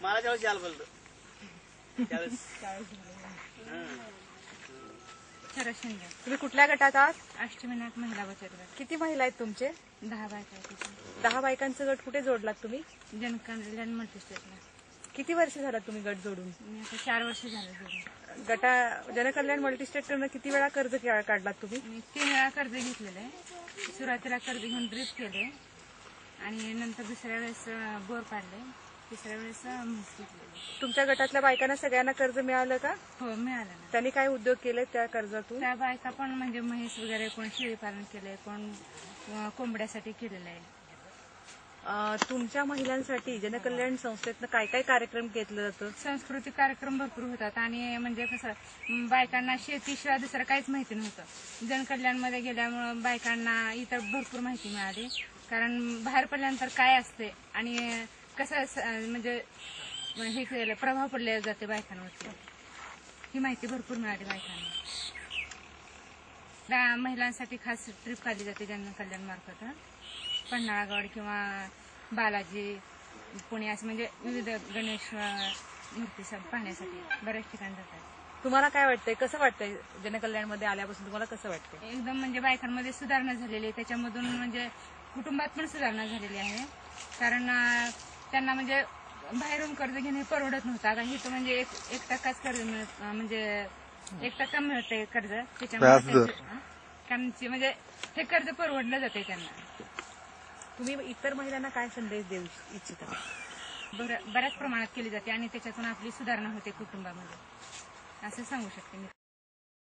मला ज्यावेळेस यायला बोलतो त्यावेळेस तुम्ही कुठल्या गटात आहात? अष्टविनायक महिला बचत गट. किती महिला आहेत तुमचे? 10 बायका आहेत तिथे. 10 बायकांचं गट कुठे जोडलात तुम्ही? जनकल्याण मल्टीस्टेटला. किती वर्ष झाला तुम्ही गट जोडून? मी आता 4 वर्ष झालं जोडून. जनकल्याण मल्टीस्टेटकडनं किती वेळा कर्ज काढलात तुम्ही? मी 3 वेळा कर्ज घेतलेलं आहे. सुरुवातीला कर्ज घेऊन ड्रीप केले आणि नंतर दुसऱ्या वेळेस बोर पाडले, तिसऱ्या वेळेस म्हैस घेतलेली. तुमच्या गटातल्या बायकांना सगळ्यांना कर्ज मिळालं का? हो, मिळालं ना. त्यांनी काय उद्योग केले त्या कर्जातून? त्या बायका पण म्हणजे म्हैस वगैरे, कोण शेळी पालन केलंय, कोण कोंबड्यासाठी केलेलं आहे. तुमच्या महिलांसाठी जनकल्याण संस्थेतनं काय काय कार्यक्रम घेतलं जातं? सांस्कृतिक कार्यक्रम भरपूर होतात आणि म्हणजे कसं बायकांना शेतीशिवाय दुसरं काहीच माहिती नव्हतं. जनकल्याणमध्ये गेल्यामुळं बायकांना इतर भरपूर माहिती मिळाली. कारण बाहेर पडल्यानंतर काय असते आणि कसं म्हणजे हे केलं, प्रभाव पडले जाते बायकांवरती, ही माहिती भरपूर मिळाली बायकांना. महिलांसाठी खास ट्रिप काढली जाते जनकल्याण मार्फत. पन्हाळगड किंवा बालाजी, पुणे असं म्हणजे विविध गणेश मूर्ती पाहण्यासाठी बऱ्याच ठिकाणी जातात. तुम्हाला काय वाटतंय, कसं वाटतंय जनकल्याणमध्ये आल्यापासून तुम्हाला कसं वाटतंय? एकदम म्हणजे बायकांमध्ये सुधारणा झालेली आहे. त्याच्यामधून म्हणजे कुटुंबात पण सुधारणा झालेली आहे. कारण त्यांना म्हणजे बाहेरून कर्ज घेणे परवडत नव्हतं. आता हे तर म्हणजे 1% कर्ज म्हणजे 1% मिळते कर्ज. त्याच्यामुळे म्हणजे हे कर्ज परवडलं जाते त्यांना. तुम्ही इतर महिलांना काय संदेश देऊ इच्छिता? बऱ्याच प्रमाणात केली जाते आणि त्याच्यातून आपली सुधारणा होते कुटुंबामध्ये, असं सांगू शकते मी.